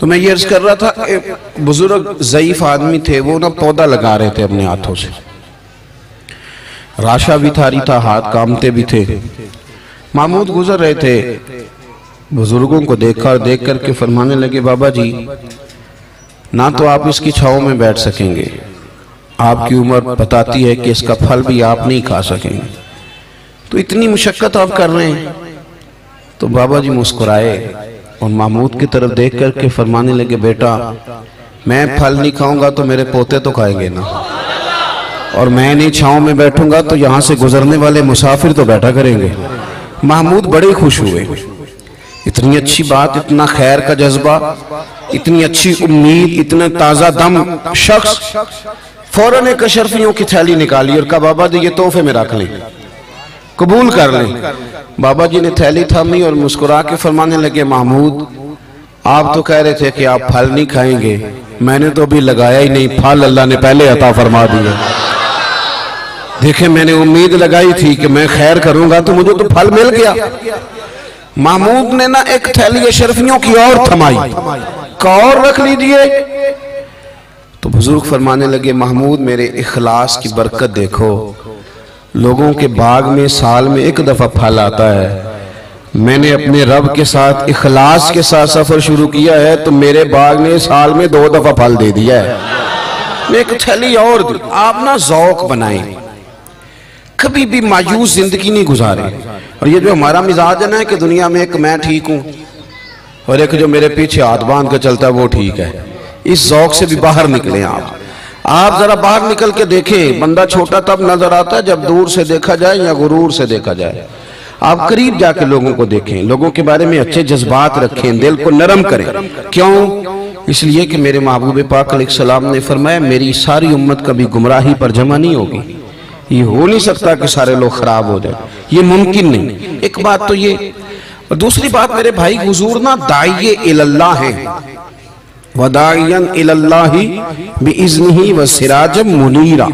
तो मैं ये अर्ज कर रहा था, एक बुजुर्ग ज़ईफ आदमी थे, वो ना पौधा लगा रहे थे अपने हाथों से, राशा भी थारी था, हाथ कामते भी थे। महमूद गुजर रहे थे, बुजुर्गों को देखा और देख करके फरमाने लगे, बाबा जी ना तो आप इसकी छांव में बैठ सकेंगे, आपकी उम्र बताती है कि इसका फल भी आप नहीं खा सकेंगे, तो इतनी मुशक्कत आप कर रहे हैं। तो बाबा जी मुस्कुराए और महमूद की तरफ देख करके फरमाने लगे, बेटा मैं फल नहीं खाऊंगा तो मेरे पोते तो खाएंगे ना, और मैं नहीं छांव में बैठूंगा तो यहाँ से गुजरने वाले मुसाफिर तो बैठा करेंगे। महमूद बड़े खुश हुए, इतनी अच्छी बात, इतना खैर का जज्बा, इतनी अच्छी उम्मीद, इतना ताज़ा दम शख्स। फौरन एक अशरफियों की थैली निकाली और कहा, बाबा जी ये तोहफे में रख लें, कबूल कर लें। बाबा जी ने थैली थामी और मुस्कुरा के फरमाने लगे, महमूद आप तो कह रहे थे कि आप फल नहीं खाएंगे, मैंने तो अभी लगाया ही नहीं, फल अल्लाह ने पहले अता फरमा दिया। देखे मैंने उम्मीद लगाई थी कि मैं खैर करूंगा तो मुझे तो फल मिल गया। महमूद ने ना एक थैली अशरफियों की और थमाई, और रख लीजिए। तो बुजुर्ग फरमाने लगे, महमूद मेरे इखलास की बरकत देखो, लोगों के बाग में साल में एक दफा फल आता है, मैंने अपने रब के साथ इखलास के साथ सफर शुरू किया है तो मेरे बाग ने साल में 2 दफा फल दे दिया है। मैं एक थैली और दी। आप ना ज़ौक बनाएं, कभी भी मायूस जिंदगी नहीं गुजारे। और ये जो हमारा मिजाज है ना कि दुनिया में एक मैं ठीक हूं और एक जो मेरे पीछे हाथ बांध कर चलता है वो ठीक है, इस ज़ौक से भी बाहर निकले। आप जरा बाहर निकल के देखें, बंदा छोटा तब नजर आता है जब दूर से देखा जाए या गुरूर से देखा जाए। आप करीब जाके लोगों को देखें, लोगों के बारे में अच्छे जज्बात रखें, दिल को नरम करें। क्यों? इसलिए कि मेरे महबूब पाक अलैहिस्सलाम ने फरमाया, मेरी सारी उम्मत कभी गुमराही पर जमा नहीं होगी। ये हो नहीं सकता कि सारे लोग खराब हो जाए, ये मुमकिन नहीं। एक बात तो ये, और दूसरी बात मेरे भाई, हुजूर ना दाइये इल्लाह हैं, वदाइयन इल्लाही बिइज़्निही व सिराजम मुनीरा।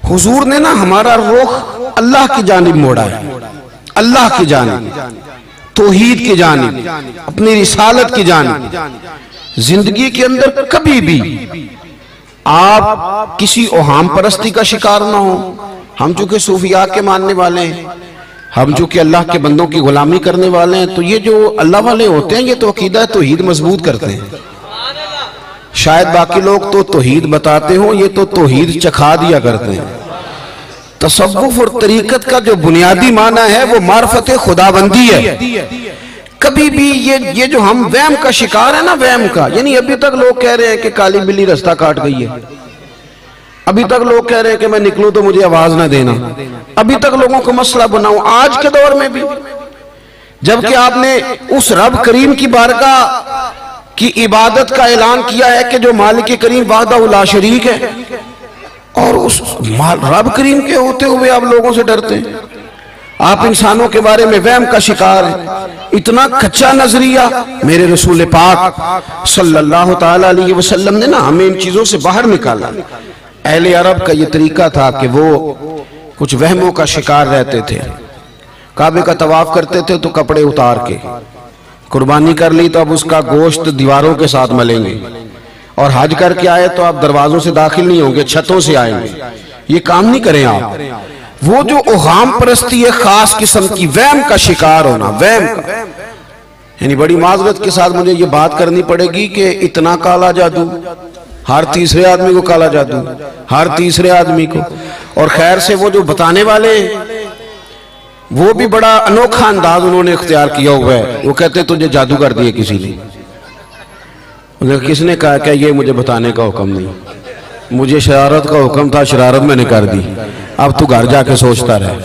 हुजूर ने ना हमारा रुख अल्लाह की जानिब मोड़ा है, अल्लाह की जानिब, तौहीद की जानिब, अपनी रिसालत की जानिब। जिंदगी के अंदर कभी भी आप किसी ओहाम परस्ती का शिकार ना हो। हम चूंकि सूफिया के मानने वाले हैं, हम चूंकि अल्लाह के बंदों की गुलामी करने वाले हैं, तो ये जो अल्लाह वाले होते हैं ये तो अकीदा तौहीद मजबूत करते हैं। शायद बाकी लोग तो तौहीद बताते हो, ये तो तौहीद चखा दिया करते हैं। तसव्वुफ और तरीकत का जो बुनियादी माना है वो मार्फत खुदाबंदी है। कभी भी ये जो हम वहम का शिकार है ना, वहम का, यानी अभी तक लोग कह रहे हैं कि काली बिल्ली रास्ता काट गई है, अभी तक लोग कह रहे हैं कि मैं निकलूं तो मुझे आवाज ना देना, अभी तक लोगों को मसला बनाऊं, आज के दौर में भी, जबकि आपने उस रब करीम की बारगाह की इबादत का ऐलान किया है कि जो मालिक करीम वाहदहू ला शरीक है, और उस रब करीम के होते हुए आप लोगों से डरते हैं। आप इंसानों के बारे में वहम का शिकार हैं। इतना कच्चा नजरिया मेरे रसूल पाक सल्लल्लाहु ताला अलैहि वसल्लम ने ना हमें इन चीजों से बाहर निकाला। अहले अरब का ये तरीका था कि वो कुछ वहमों का शिकार रहते थे। काबे का तवाफ करते थे तो कपड़े उतार के, कुर्बानी कर ली तो अब उसका गोश्त दीवारों के साथ मलेंगे, और हज करके आए तो आप दरवाजों से दाखिल नहीं होंगे, छतों से आएंगे। ये काम नहीं करें आप। वो जो ओहाम परस्ती है, खास किस्म की वहम का शिकार होना, वहम का, यानी बड़ी माजरत के साथ मुझे ये बात करनी पड़ेगी कि इतना काला जादू, हर तीसरे आदमी को काला जादू, हर तीसरे आदमी को। और खैर से वो जो बताने वाले वो भी बड़ा अनोखा अंदाज उन्होंने इख्तियार किया हुआ है। वो कहते तुझे जादू कर दिए किसी ने। किसने कहा क्या? ये मुझे बताने का हुक्म नहीं, मुझे शरारत का हुक्म था, शरारत मैंने कर दी, अब तू घर जाके सोचता रहे।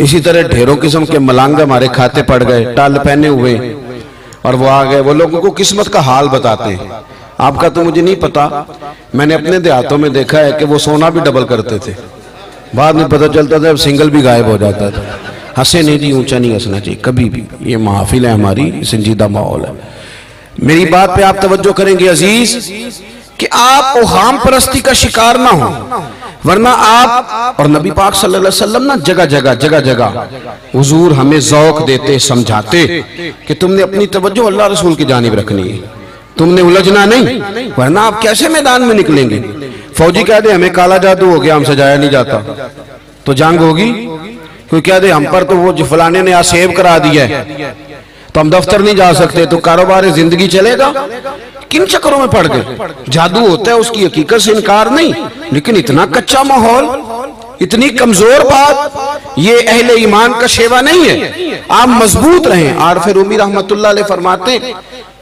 इसी तरह ढेरों किस्म के मलंग हमारे खाते पड़ गए, टल पहने हुए, और वो आ गए। वो लोगों को किस्मत का हाल बताते हैं। आपका तो मुझे नहीं पता, मैंने अपने देहातों में देखा है कि वो सोना भी डबल करते थे, बाद में पता चलता था अब सिंगल भी गायब हो जाता था। हंसे नहीं जी, ऊंचा नहीं हंसना चाहिए कभी भी, ये महफिल है हमारी, संजीदा माहौल है। मेरी बात पे आप तवज्जो करेंगे अजीज कि आप ओहाम परस्ती का शिकार ना हो, वरना आप और नबी पाक सल्लल्लाहु अलैहि वसल्लम ना जगह जगह हुजूर हमें ज़ौक़ देते, समझाते कि तुमने अपनी तवज्जो अल्लाह रसूल की जानिब रखनी है, तुमने उलझना नहीं, वरना आप कैसे मैदान में निकलेंगे। फौजी कह दे हमें काला जादू हो गया, हमसे जाया नहीं जाता, तो जंग होगी। कोई कह दे हम पर तो वो जो फलाने ने आज सेव करा दिया है तो हम दफ्तर नहीं जा सकते, तो कारोबार जिंदगी चलेगा। किन चक्करों में पड़ गए। जादू होता है, उसकी हकीकत से इनकार नहीं, लेकिन इतना कच्चा माहौल, इतनी कमजोर बात, ये अहले ईमान का शेवा नहीं है। आप मजबूत रहें। आरफ रूमी रहमतुल्लाह अलैह फरमाते,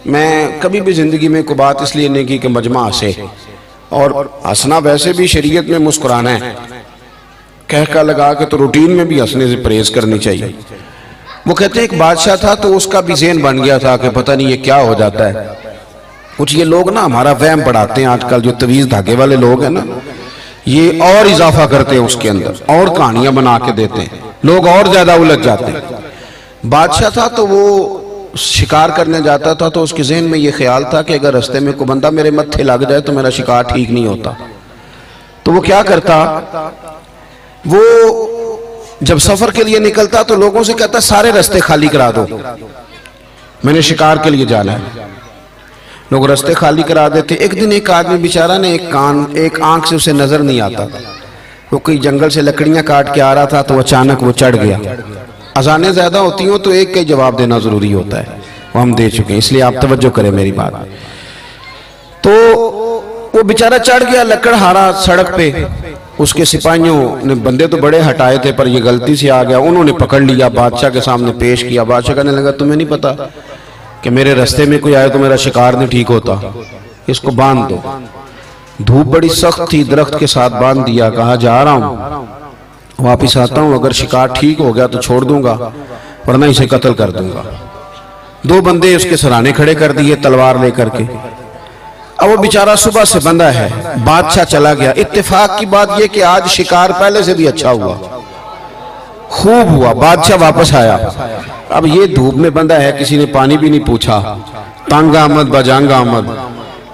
मैं कभी भी जिंदगी में कोई बात इसलिए नहीं की कि मजमा हंसे, और हंसना वैसे भी शरीयत में मुस्कुराना है, कह का लगा के तो रूटीन में भी हंसने से परहेज करनी चाहिए। वो कहते हैं एक बादशाह था तो उसका भी ज़हन बन गया था कि पता नहीं ये क्या हो जाता है। कुछ ये लोग ना हमारा वहम बढ़ाते हैं आजकल, जो तवीज़ धागे वाले लोग हैं ना, ये और इजाफा करते हैं उसके अंदर, और कहानियां बना के देते हैं, लोग और ज्यादा उलझ जाते हैं। बादशाह था तो वो शिकार करने जाता था, तो उसके जहन में ये ख्याल था कि अगर रास्ते में कोई बंदा मेरे मत्थे लग जाए तो मेरा शिकार ठीक नहीं होता। तो वो क्या करता, वो जब सफर के लिए निकलता तो लोगों से कहता सारे रास्ते खाली करा दो, मैंने शिकार के लिए जाना है। लोग रास्ते खाली करा देते। एक दिन एक आदमी बेचारा ने एक आंख से उसे नजर नहीं आता था, वो कोई जंगल से लकड़ियां काट के आ रहा था, तो अचानक वो चढ़ गया। अजानें ज्यादा होती हो तो एक का जवाब देना जरूरी होता है, वो हम दे चुके हैं, इसलिए आप तवज्जो करें मेरी बात। तो वो बेचारा चढ़ गया लकड़हारा सड़क पे। उसके सिपाहियों ने बंदे तो बड़े हटाए थे, पर ये गलती से आ गया, उन्होंने पकड़ लिया, बादशाह के सामने पेश किया। बादशाह कहने लगा तुम्हें नहीं पता कि मेरे रास्ते में कोई आए तो मेरा शिकार नहीं ठीक होता, इसको बांध दो। धूप बड़ी सख्त थी, दरख्त के साथ बांध दिया। कहा जा रहा हूं, वापिस आता हूं, अगर शिकार ठीक हो गया तो छोड़ दूंगा, वरना इसे कत्ल कर दूंगा। दो बंदे उसके सराहने खड़े कर दिए तलवार लेकर के। अब वो बेचारा सुबह से बंधा है, बादशाह चला गया। इत्तेफाक की बात यह कि आज शिकार पहले से भी अच्छा हुआ, खूब हुआ। बादशाह वापस आया, अब ये धूप में बंधा है, किसी ने पानी भी नहीं पूछा। तंग आमद बजंग आमद,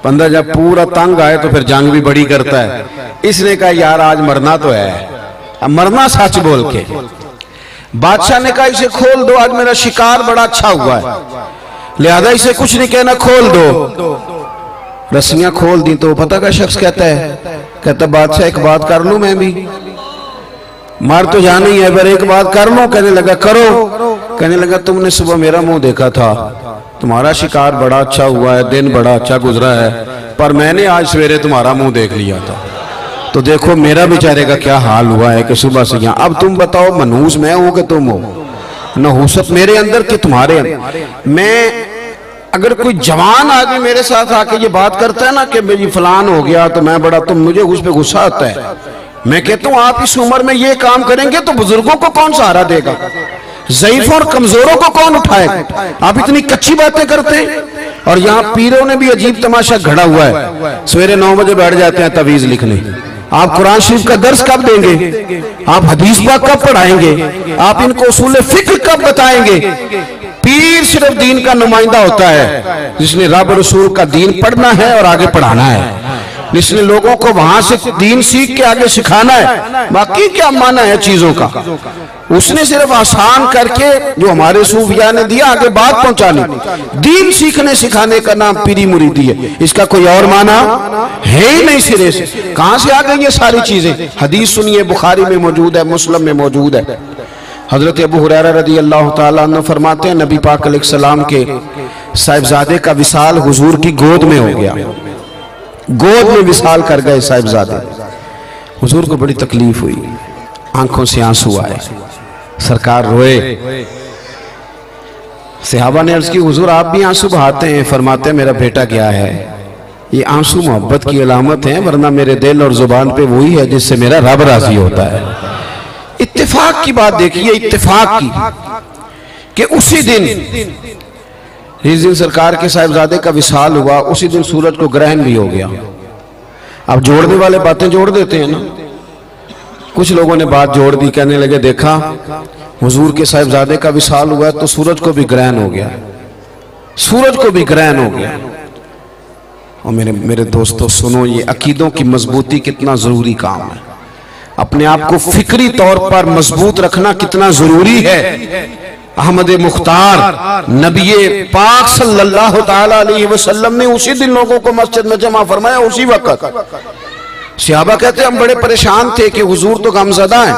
बंदा जब पूरा तंग आए तो फिर जंग भी बड़ी करता है। इसने कहा यार आज मरना तो है, अब मरना सच बोल के। बादशाह ने कहा इसे खोल दो, आज मेरा शिकार बड़ा अच्छा हुआ है, लिहाजा इसे कुछ नहीं कहना, खोल दो। रस्सियां खोल दी तो पता का शख्स कहता है, कहता बादशाह एक बात कर लूं मैं भी, मार तो जाना ही है पर एक बात कर लो। कहने लगा करो। कहने लगा तुमने सुबह मेरा मुंह देखा था, तुम्हारा शिकार बड़ा अच्छा हुआ है, दिन बड़ा अच्छा गुजरा है, पर मैंने आज सवेरे तुम्हारा मुंह देख लिया था, तो देखो मेरा बेचारे का क्या हाल हुआ है कि सुबह से यहाँ। अब तुम बताओ मनहूस मैं हूं कि तुम हो, नहूसत मेरे अंदर कि तुम्हारे अंदर। मैं अगर कोई जवान आदमी मेरे साथ आके ये बात करता है ना कि मेरी फलान हो गया तो मैं बड़ा, तो मुझे उस पर गुस्सा आता है। मैं कहता हूं आप इस उम्र में ये काम करेंगे तो बुजुर्गों को कौन सहारा देगा, ज़ईफ़ों और कमजोरों को कौन उठाएगा। आप इतनी कच्ची बातें करते हैं। और यहाँ पीरों ने भी अजीब तमाशा घड़ा हुआ है, सवेरे 9 बजे बैठ जाते हैं तवीज लिखने। आप कुरान शरीफ का दर्स कब देंगे, आप हदीस पाक कब पढ़ाएंगे, आप इनको उसूल फिक्र कब बताएंगे। पीर सिर्फ दीन का नुमाइंदा होता है जिसने रब रसूल का दीन पढ़ना है और आगे पढ़ाना है, जिसने लोगों को वहां से दीन सीख के आगे सिखाना है। बाकी क्या माना है चीजों का, उसने सिर्फ आसान करके जो हमारे सूफिया ने दिया आगे बात पहुंचाने। दीन सीखने सिखाने का नाम पीरी मुरीदी है, इसका कोई और माना है ही नहीं सिरे से। कहां से आ गई ये सारी चीजें। हदीस सुनिए, बुखारी में मौजूद है, मुस्लिम में मौजूद है। हजरत अबू हुरैरा रदी अल्लाह ताला अन्हु फरमाते हैं नबी पाक अलैहिस्सलाम के साहिबजादे का विसाल हुजूर की गोद में हो गया, गोद में विसाल कर गए साहिबजादे। हुजूर को बड़ी तकलीफ हुई, आंखों से आंसू आए, सरकार रोए। सहाबा ने अर्ज की हुजूर आप भी आंसू बहाते हैं। फरमाते हैं मेरा बेटा क्या है, ये आंसू मोहब्बत की अलामत है, वरना मेरे दिल और जुबान पे वही है जिससे मेरा रब राजी होता है। इत्तेफाक की बात देखिए, इत्तेफाक की कि उसी दिन जिस दिन सरकार के साहिबजादे का विसाल हुआ उसी दिन सूरज को ग्रहण भी हो गया। अब जोड़ने वाले बातें जोड़ देते हैं ना, कुछ लोगों ने बात जोड़ दी, कहने लगे देखा हुजूर के साहिबजादे का विसाल हुआ तो सूरज को भी ग्रहण हो गया, सूरज को भी ग्रहण हो गया। और मेरे दोस्तों सुनो, ये अकीदों की मजबूती कितना जरूरी काम है। अपने आप को फिक्री तौर पर मजबूत रखना कितना जरूरी है। अहमद मुख्तार नबी पाक सल्लल्लाहु ताला अलैहि वसल्लम ने उसी दिन लोगों को मस्जिद में जमा फरमाया, उसी वक्त। सहाबा कहते हम बड़े परेशान थे कि हुजूर तो गमज़दा है,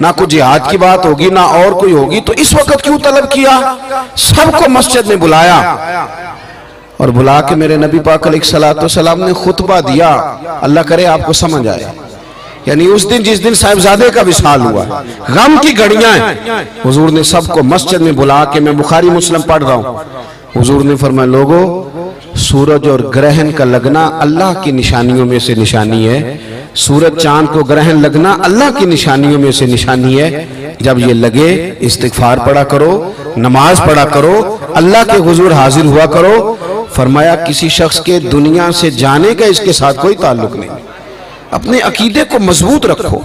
ना कोई जिहाद की बात होगी ना और कोई होगी, तो इस वक्त क्यों तलब किया। सबको मस्जिद में बुलाया और बुला के मेरे नबी पाक अलैहिस्सलाम ने खुतबा दिया। अल्लाह करे आपको समझ आए। यानी उस दिन जिस दिन साहिबजादे का विसाल हुआ, गम की घड़ियां हैं, हुजूर ने सबको मस्जिद में बुला के, मैं बुखारी मुस्लिम पढ़ रहा हूं, हुजूर ने फरमाया लोगों, सूरज और ग्रहण का लगना अल्लाह की निशानियों में से निशानी है। सूरज चांद को ग्रहण लगना अल्लाह की निशानियों में से निशानी है। जब ये लगे इस्तिगफार पढ़ा करो, नमाज पढ़ा करो, अल्लाह के हुजूर हाजिर हुआ करो। फरमाया किसी शख्स के दुनिया से जाने का इसके साथ कोई ताल्लुक नहीं। अपने अकीदे को मजबूत रखो,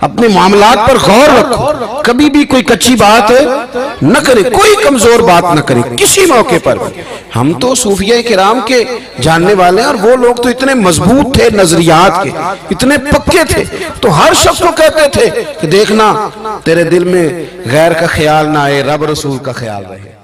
अपने मामलात पर गौर रखो, कभी भी कोई कच्ची बात न करे, कोई कमजोर बात न करे किसी मौके पर भी। हम तो सूफिया किराम के जानने वाले हैं और वो लोग तो इतने मजबूत थे नजरियात के, इतने पक्के थे, तो हर शख्स को कहते थे कि देखना तेरे दिल में गैर का ख्याल ना आए, रब रसूल का ख्याल रहे।